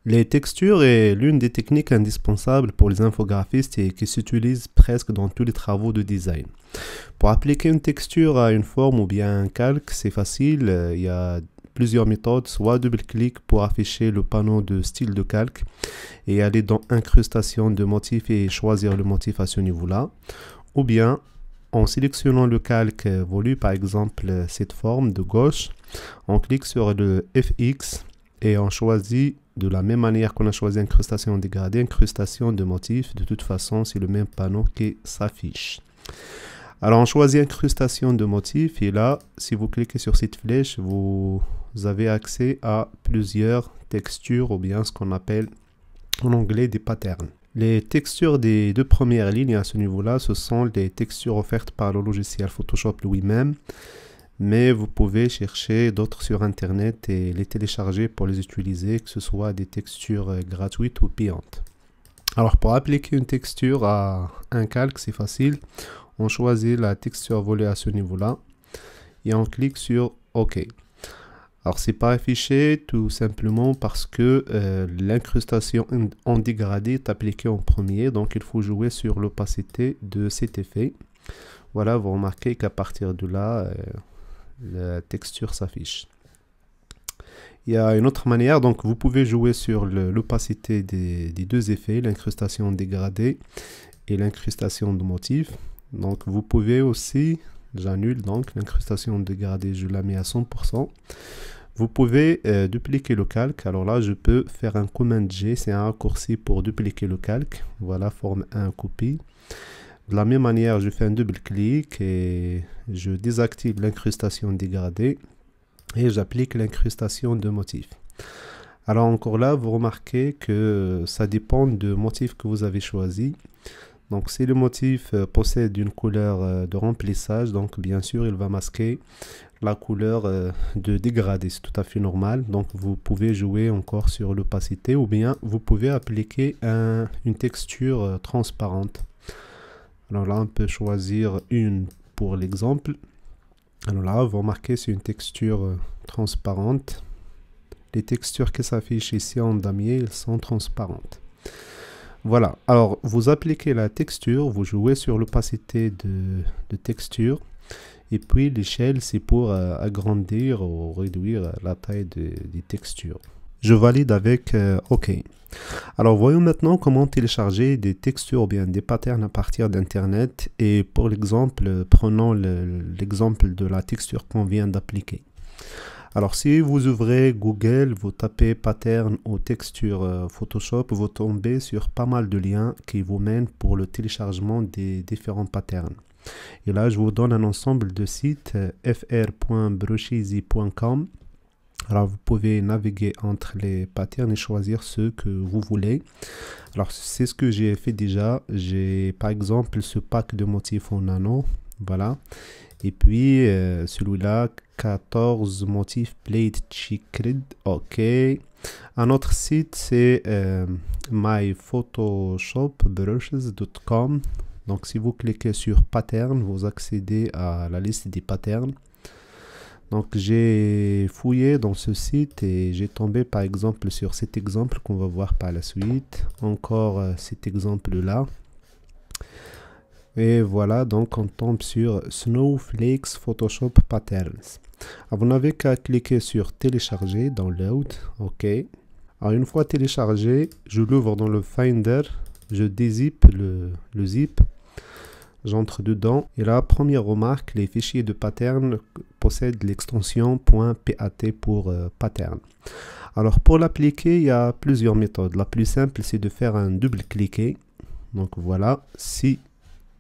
Les textures est l'une des techniques indispensables pour les infographistes et qui s'utilise presque dans tous les travaux de design. Pour appliquer une texture à une forme ou bien un calque, c'est facile. Il y a plusieurs méthodes, soit double-clic pour afficher le panneau de style de calque et aller dans incrustation de motifs et choisir le motif à ce niveau-là, ou bien en sélectionnant le calque voulu, par exemple cette forme de gauche, on clique sur le FX et on choisit de la même manière qu'on a choisi incrustation dégradée, incrustation de motifs. De toute façon, c'est le même panneau qui s'affiche. Alors, on choisit incrustation de motifs et là, si vous cliquez sur cette flèche, vous avez accès à plusieurs textures ou bien ce qu'on appelle en anglais des patterns. Les textures des deux premières lignes à ce niveau-là, ce sont des textures offertes par le logiciel Photoshop lui-même. Mais vous pouvez chercher d'autres sur internet et les télécharger pour les utiliser, que ce soit des textures gratuites ou payantes. Alors pour appliquer une texture à un calque, c'est facile. On choisit la texture volée à ce niveau-là et on clique sur OK. Alors c'est pas affiché tout simplement parce que l'incrustation en dégradé est appliquée en premier, donc il faut jouer sur l'opacité de cet effet. Voilà, vous remarquez qu'à partir de là, la texture s'affiche. Il y a une autre manière, donc vous pouvez jouer sur l'opacité des deux effets, l'incrustation dégradée et l'incrustation de motifs. Donc vous pouvez aussi, j'annule donc l'incrustation dégradée, je la mets à 100%. Vous pouvez dupliquer le calque. Alors là, je peux faire un Command G, c'est un raccourci pour dupliquer le calque. Voilà, forme 1, copie. De la même manière, je fais un double-clic et je désactive l'incrustation dégradée et j'applique l'incrustation de motifs. Alors encore là, vous remarquez que ça dépend du motif que vous avez choisi. Donc si le motif possède une couleur de remplissage, donc bien sûr, il va masquer la couleur de dégradé. C'est tout à fait normal. Donc vous pouvez jouer encore sur l'opacité ou bien vous pouvez appliquer une texture transparente. Alors là, on peut choisir une pour l'exemple. Alors là, vous remarquez, c'est une texture transparente. Les textures qui s'affichent ici en damier, elles sont transparentes. Voilà. Alors, vous appliquez la texture, vous jouez sur l'opacité de texture. Et puis, l'échelle, c'est pour agrandir ou réduire la taille des textures. Je valide avec OK. Alors voyons maintenant comment télécharger des textures ou bien des patterns à partir d'internet et pour l'exemple, prenons l'exemple de la texture qu'on vient d'appliquer. Alors si vous ouvrez Google, vous tapez pattern ou texture Photoshop, vous tombez sur pas mal de liens qui vous mènent pour le téléchargement des différents patterns. Et là je vous donne un ensemble de sites fr.brusheezy.com. Alors vous pouvez naviguer entre les patterns et choisir ceux que vous voulez. Alors c'est ce que j'ai fait déjà. J'ai par exemple ce pack de motifs en nano. Voilà. Et puis celui-là, 14 motifs plate chicred. OK. Un autre site c'est myphotoshopbrushes.com. Donc si vous cliquez sur pattern, vous accédez à la liste des patterns. Donc j'ai fouillé dans ce site et j'ai tombé par exemple sur cet exemple qu'on va voir par la suite. Encore cet exemple là. Et voilà, donc on tombe sur Snowflakes Photoshop Patterns. Alors, vous n'avez qu'à cliquer sur télécharger, download. OK. Alors une fois téléchargé, je l'ouvre dans le Finder. Je dézippe le zip. J'entre dedans et là, première remarque, les fichiers de pattern possèdent l'extension .pat pour pattern. Alors pour l'appliquer, il y a plusieurs méthodes. La plus simple, c'est de faire un double-cliquer. Donc voilà, si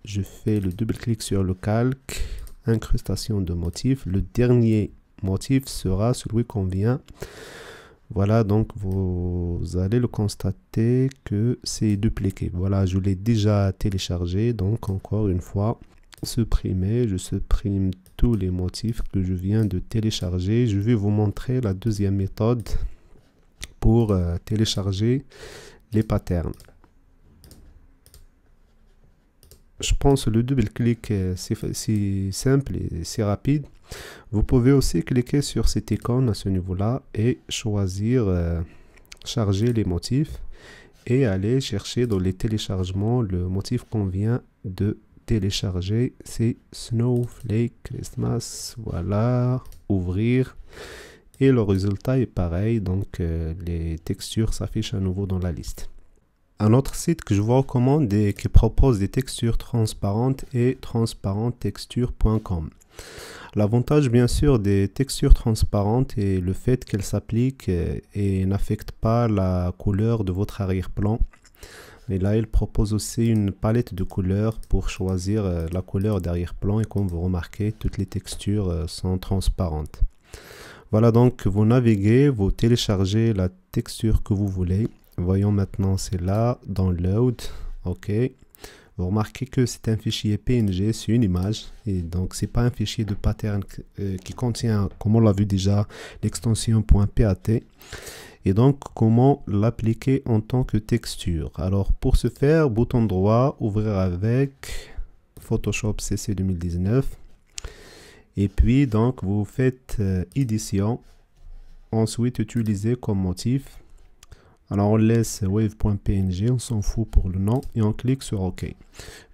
je fais le double-clic sur le calque, incrustation de motif, le dernier motif sera celui qu'on vient. Voilà, donc vous allez le constater que c'est dupliqué. Voilà, je l'ai déjà téléchargé. Donc encore une fois, supprimer, je supprime tous les motifs que je viens de télécharger. Je vais vous montrer la deuxième méthode pour télécharger les patterns. Je pense que le double-clic, c'est simple et c'est rapide. Vous pouvez aussi cliquer sur cette icône à ce niveau-là et choisir charger les motifs et aller chercher dans les téléchargements le motif qu'on vient de télécharger. C'est Snowflake Christmas. Voilà, ouvrir. Et le résultat est pareil, donc les textures s'affichent à nouveau dans la liste. Un autre site que je vous recommande et qui propose des textures transparentes est transparenttexture.com. L'avantage bien sûr des textures transparentes est le fait qu'elles s'appliquent et n'affectent pas la couleur de votre arrière-plan. Et là, il propose aussi une palette de couleurs pour choisir la couleur d'arrière-plan et comme vous remarquez, toutes les textures sont transparentes. Voilà, donc vous naviguez, vous téléchargez la texture que vous voulez. Voyons maintenant, c'est là, download, ok. Vous remarquez que c'est un fichier PNG, c'est une image, et donc c'est pas un fichier de pattern qui contient, comme on l'a vu déjà, l'extension .pat. Et donc, comment l'appliquer en tant que texture? Alors, pour ce faire, bouton droit, ouvrir avec Photoshop CC 2019. Et puis, donc, vous faites édition. Ensuite, utiliser comme motif. Alors, on laisse wave.png, on s'en fout pour le nom. Et on clique sur OK.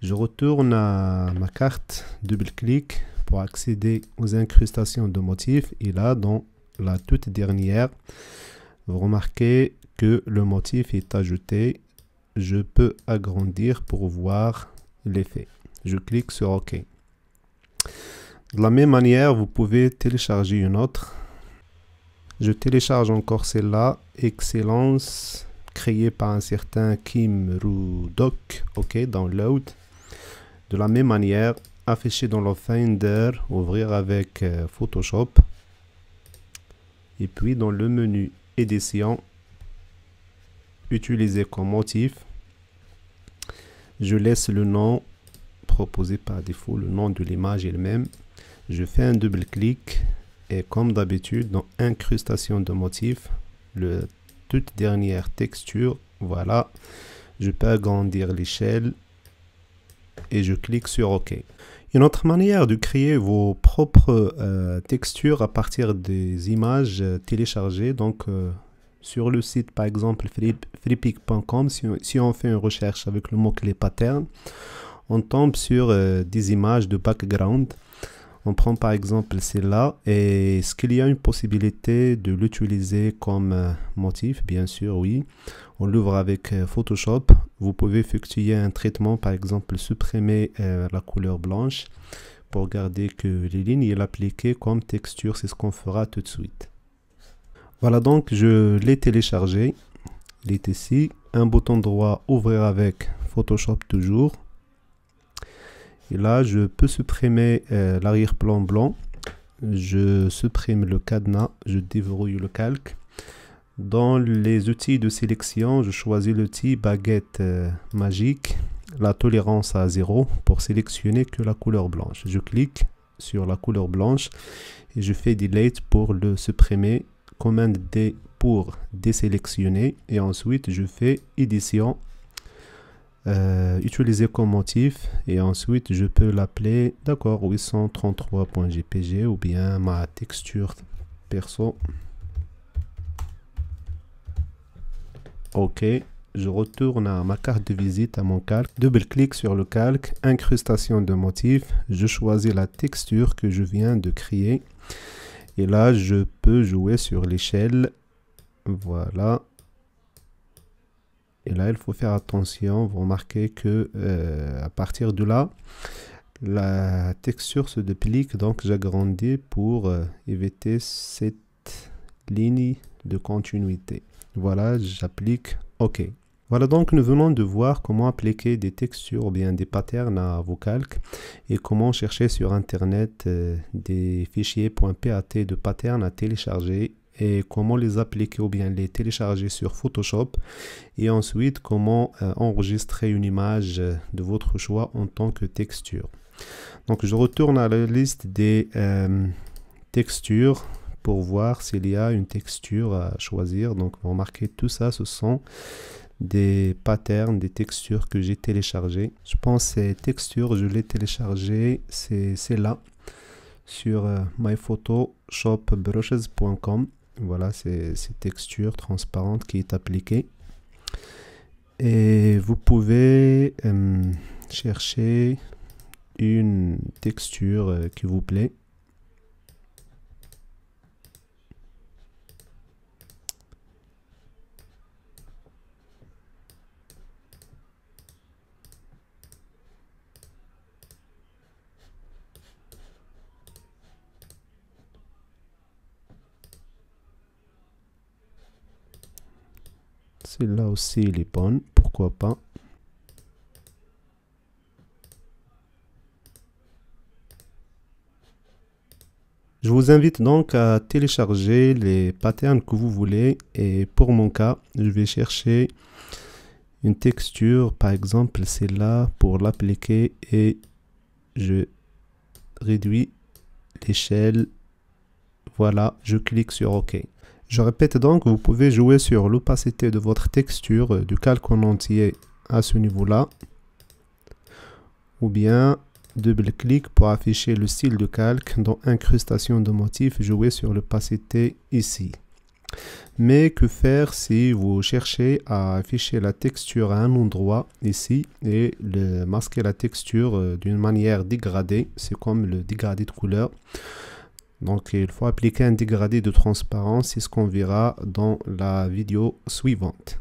Je retourne à ma carte, double-clic pour accéder aux incrustations de motifs. Et là, dans la toute dernière, vous remarquez que le motif est ajouté. Je peux agrandir pour voir l'effet. Je clique sur OK. De la même manière, vous pouvez télécharger une autre. Je télécharge encore celle-là. Excellence, créée par un certain Kim Rudok. OK, download. De la même manière, afficher dans le Finder, ouvrir avec Photoshop. Et puis dans le menu édition, utiliser comme motif. Je laisse le nom proposé par défaut, le nom de l'image est le même. Je fais un double clic et comme d'habitude dans incrustation de motifs, le toute dernière texture, voilà, je peux agrandir l'échelle et je clique sur OK. Une autre manière de créer vos propres textures à partir des images téléchargées, donc sur le site par exemple freepik.com, si on fait une recherche avec le mot-clé pattern, on tombe sur des images de background. On prend par exemple celle-là et est-ce qu'il y a une possibilité de l'utiliser comme motif? Bien sûr, oui. On l'ouvre avec Photoshop. Vous pouvez effectuer un traitement, par exemple supprimer la couleur blanche pour garder que les lignes et l'appliquer comme texture. C'est ce qu'on fera tout de suite. Voilà, donc je l'ai téléchargé. Il est ici. Un bouton droit, ouvrir avec Photoshop toujours. Et là, je peux supprimer l'arrière-plan blanc. Je supprime le cadenas. Je déverrouille le calque. Dans les outils de sélection, je choisis l'outil baguette magique. La tolérance à 0 pour sélectionner que la couleur blanche. Je clique sur la couleur blanche et je fais Delete pour le supprimer. Commande D pour désélectionner. Et ensuite, je fais Édition. Utiliser comme motif et ensuite je peux l'appeler d'accord 833.jpg ou bien ma texture perso. OK, je retourne à ma carte de visite, à mon calque, double-clic sur le calque, incrustation de motif, je choisis la texture que je viens de créer et là je peux jouer sur l'échelle. Voilà. Et là, il faut faire attention. Vous remarquez que à partir de là, la texture se duplique. Donc, j'agrandis pour éviter cette ligne de continuité. Voilà, j'applique OK. Voilà, donc nous venons de voir comment appliquer des textures ou bien des patterns à vos calques et comment chercher sur Internet des fichiers .pat de patterns à télécharger et comment les appliquer ou bien les télécharger sur Photoshop et ensuite comment enregistrer une image de votre choix en tant que texture. Donc je retourne à la liste des textures pour voir s'il y a une texture à choisir. Donc vous remarquez tout ça, ce sont des patterns, des textures que j'ai téléchargées. Je pense que ces textures, je les téléchargées, c'est là sur myphotoshopbrushes.com. Voilà, c'est cette texture transparente qui est appliquée. Et vous pouvez chercher une texture qui vous plaît. Celle-là aussi, elle est bonne, pourquoi pas. Je vous invite donc à télécharger les patterns que vous voulez et pour mon cas, je vais chercher une texture, par exemple celle-là pour l'appliquer et je réduis l'échelle. Voilà, je clique sur OK. Je répète donc, vous pouvez jouer sur l'opacité de votre texture du calque en entier à ce niveau-là, ou bien double-clic pour afficher le style de calque dans incrustation de motifs, jouer sur l'opacité ici. Mais que faire si vous cherchez à afficher la texture à un endroit ici et masquer la texture d'une manière dégradée, c'est comme le dégradé de couleur. Donc il faut appliquer un dégradé de transparence, c'est ce qu'on verra dans la vidéo suivante.